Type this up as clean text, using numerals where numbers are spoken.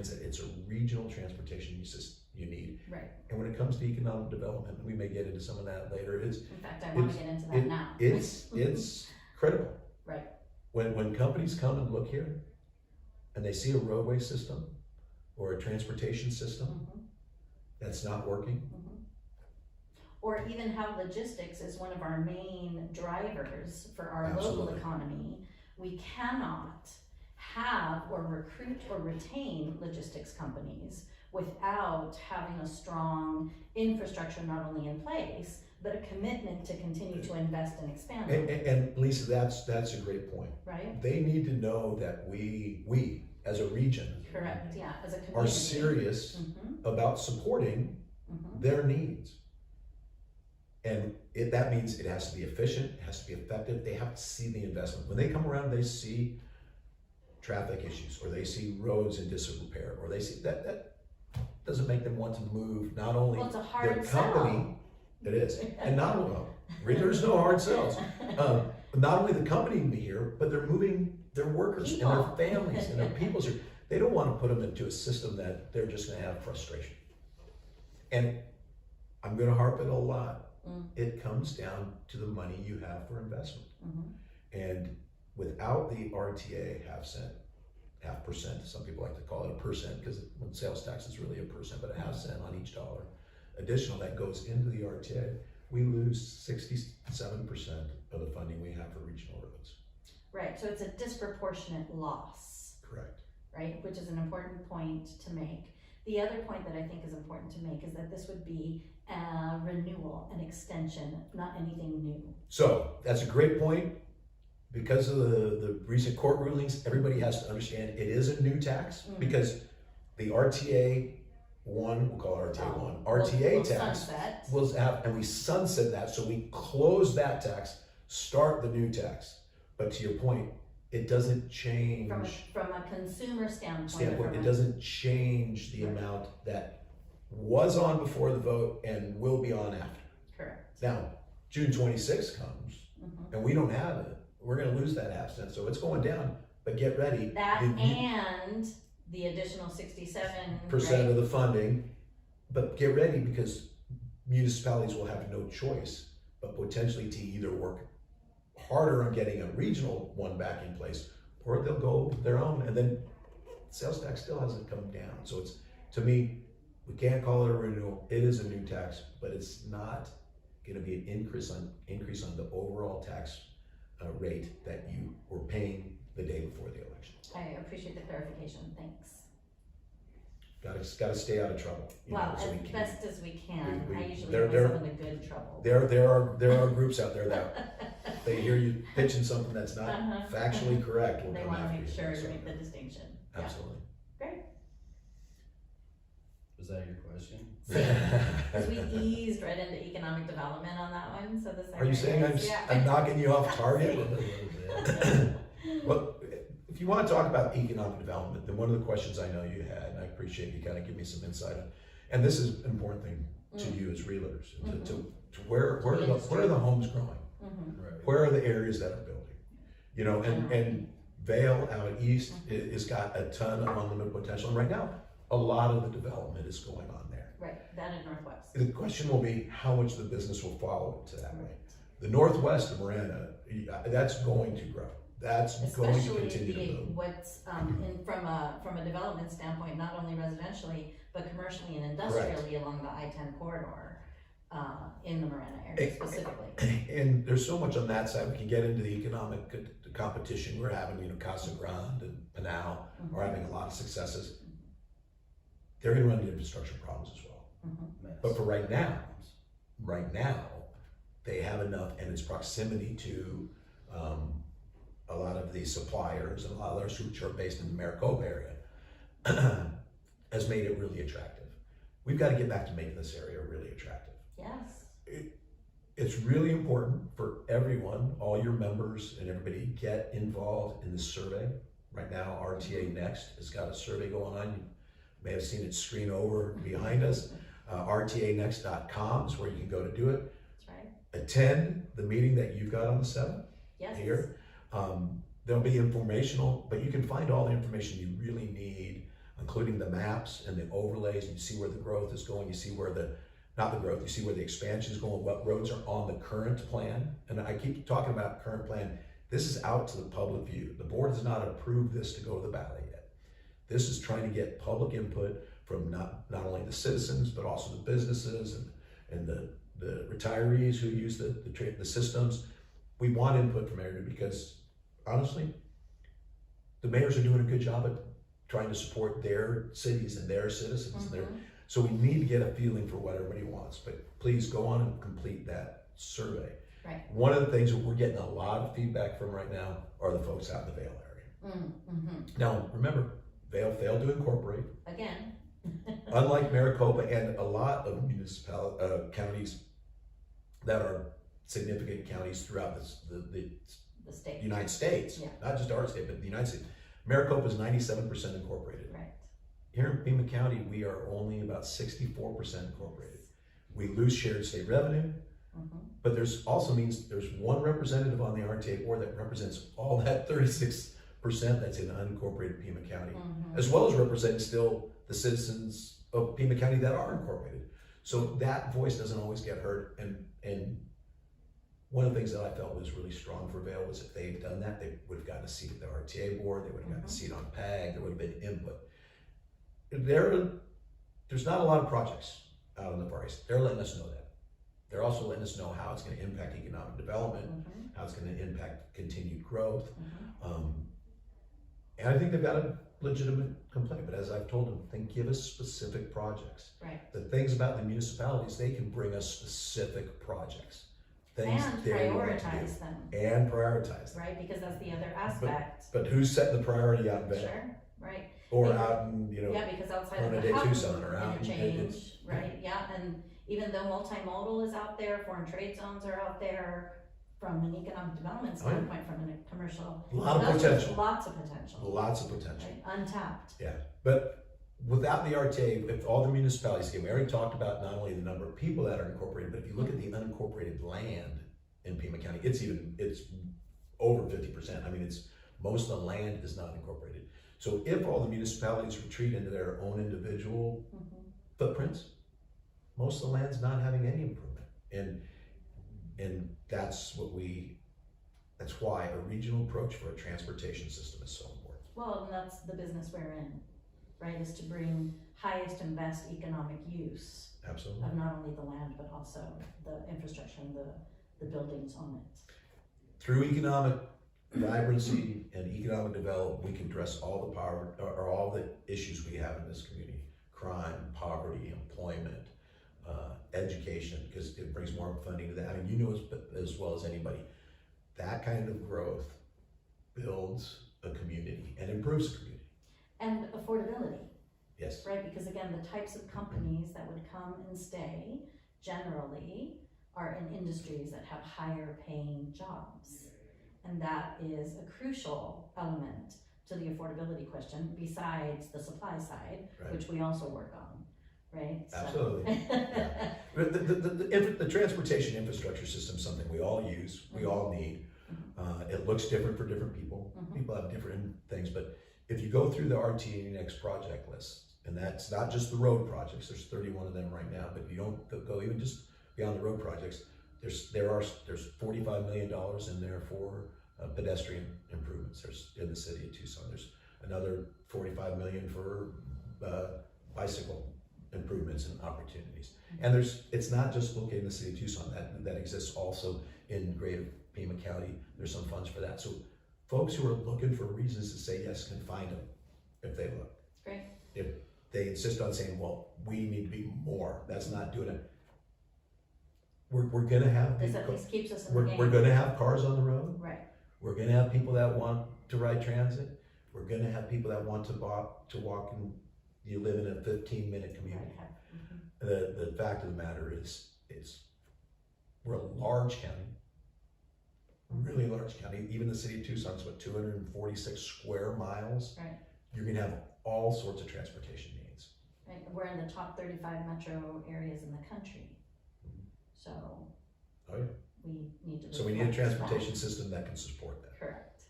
It's a regional transportation system you need. Right. And when it comes to economic development, and we may get into some of that later, In fact, I want to get into that now. It's critical. Right. When companies come and look here and they see a roadway system or a transportation system that's not working. Or even how logistics is one of our main drivers for our local economy. We cannot have or recruit or retain logistics companies without having a strong infrastructure not only in place, but a commitment to continue to invest and expand. And Lisa, that's a great point. Right? They need to know that we as a region, correct, yeah, as a community, are serious about supporting their needs. And that means it has to be efficient, it has to be effective, they have to see the investment. When they come around, they see traffic issues, or they see roads in disrepair, or they see that doesn't make them want to move not only it's a hard their company, it is, and not only, there's no hard sells. Not only the company here, but they're moving their workers and their families and their people. They don't want to put them into a system that they're just going to have frustration. And I'm going to harp it a lot. It comes down to the money you have for investment. And without the RTA half percent, some people like to call it a percent because when sales tax is really a percent, but a half cent on each dollar additional that goes into the RTA, we lose 67% of the funding we have for regional roads. Right, so it's a disproportionate loss. Correct. Right, which is an important point to make. The other point that I think is important to make is that this would be a renewal, an extension, not anything new. So that's a great point. Because of the recent court rulings, everybody has to understand it is a new tax because the RTA 1, we'll call it RTA 1, RTA tax was out, and we sunset that, so we close that tax, start the new tax. But to your point, it doesn't change from a consumer standpoint. It doesn't change the amount that was on before the vote and will be on after. Correct. Now, June 26th comes, and we don't have it. We're going to lose that half cent, so it's going down. But get ready. That and the additional 67% of the funding. But get ready because municipalities will have no choice but potentially to either work harder on getting a regional one back in place, or they'll go their own, and then sales tax still hasn't come down. So it's, to me, we can't call it a renewal. It is a new tax, but it's not going to be an increase on the overall tax rate that you were paying the day before the election. I appreciate the clarification. Thanks. Got to stay out of trouble. Well, as best as we can. I usually they're in the good trouble. There are groups out there that they hear you pitching something that's not factually correct. They want to make sure to make the distinction. Absolutely. Yeah. Great. Was that your question? Because we eased right into economic development on that one. So are you saying I'm knocking you off target? Well, if you want to talk about economic development, then one of the questions I know you had, and I appreciate you kind of give me some insight on, and this is an important thing to you as realtors, to where are the homes growing? Right. Where are the areas that are building? You know, and Vale out east has got a ton of unlimited potential, and right now, a lot of the development is going on there. Right, that in Northwest. The question will be how much the business will follow to that way. The Northwest of Marana, that's going to grow. That's going to continue to grow. What's from a development standpoint, not only residentially, but commercially and industrially along the I-10 corridor in the Marana area specifically. And there's so much on that side. We can get into the economic competition we're having. You know, Casa Grande and Pinal are having a lot of successes. They're going to run into infrastructure problems as well. But for right now, they have enough, and its proximity to a lot of the suppliers and a lot of others which are based in the Maricopa area has made it really attractive. We've got to get back to making this area really attractive. Yes. It's really important for everyone, all your members and everybody, get involved in this survey. Right now, RTA Next has got a survey going on. You may have seen it screen over behind us. RTAnext.com is where you can go to do it. That's right. Attend the meeting that you've got on the 7th here. There'll be informational, but you can find all the information you really need including the maps and the overlays, and you see where the growth is going, you see where you see where the expansion is going, what roads are on the current plan. And I keep talking about current plan. This is out to the public view. The board has not approved this to go to the ballot yet. This is trying to get public input from not only the citizens, but also the businesses and the retirees who use the systems. We want input from everybody because honestly, the mayors are doing a good job at trying to support their cities and their citizens. So we need to get a feeling for what everybody wants, but please go on and complete that survey. Right. One of the things that we're getting a lot of feedback from right now are the folks out in the Vail area. Now, remember, Vail failed to incorporate. Again. Unlike Maricopa and a lot of counties that are significant counties throughout The state. United States, Yeah. not just our state, but the United States. Maricopa is 97% incorporated. Right. Here in Pima County, we are only about 64% incorporated. We lose shared state revenue, but there's also means there's one representative on the RTA board that represents all that 36% that's in unincorporated Pima County, as well as representing still the citizens of Pima County that are incorporated. So that voice doesn't always get heard. And one of the things that I felt was really strong for Vail was if they had done that, they would have gotten a seat at the RTA board, they would have gotten a seat on PAG, there would have been input. There's not a lot of projects out in the Far East. They're letting us know that. They're also letting us know how it's going to impact economic development, how it's going to impact continued growth. And I think they've got a legitimate complaint, but as I've told them, then give us specific projects. Right. The things about the municipalities, they can bring us specific projects. Things And they want to prioritize do. them. And prioritize them. Right, because that's the other aspect. But who's setting the priority out in Vail? Sure, right. Or out in, Yeah, because outside of Rhonda the Day housing Tucson or out in- interchange, right, yeah, and even though multimodal is out there, foreign trade zones are out there, from an economic development Oh, yeah. standpoint, from a commercial. A lot of those- potential. Lots of potential, Lots of potential. right, untapped. Yeah, but without the RTA, if all the municipalities, again, we already talked about not only the number of people that are incorporated, but if you look at the unincorporated land in Pima County, it's over 50%. I mean, most of the land is not incorporated. So if all the municipalities retreat into their own individual footprints, most of the land's not having any improvement. And that's why a regional approach for a transportation system is so important. Well, and that's the business we're in, right, is to bring highest and best economic use Absolutely. of not only the land, but also the infrastructure and the buildings on it. Through economic vibrancy and economic development, we can address all the all the issues we have in this community: crime, poverty, employment, education, because it brings more funding to that. I mean, you know as well as anybody, that kind of growth builds a community and improves a community. And affordability. Yes. Right, because again, the types of companies that would come and stay generally are in industries that have higher paying jobs. And that is a crucial element to the affordability question, besides the supply side, Right. which we also work on, right? So- Absolutely. Yeah. But the transportation infrastructure system is something we all use, we all need. It looks different for different people. People have different things, but if you go through the RTA Next project list, and that's not just the road projects, there's 31 of them right now, but if you don't go even just beyond the road projects, there's $45 million in there for pedestrian improvements. There's in the city of Tucson. There's another $45 million for bicycle improvements and opportunities. And it's not just located in the city of Tucson. That exists also in Greater Pima County. There's some funds for that. So folks who are looking for reasons to say yes can find them if they look. Great. If they insist on saying, well, we need to be more, that's not doing it. We're gonna have This people, at least keeps us in the game. we're gonna have cars on the road. Right, We're gonna have people that want to ride transit. We're gonna have people that want to walk and you live in a 15-minute community. right. The fact of the matter is we're a large county, really large county. Even the city of Tucson is 246 square miles. Right. You're gonna have all sorts of transportation needs. Right, we're in the top 35 metro areas in the country. So Oh yeah. we need to. So we need a reflect that. transportation system that can support that. Correct.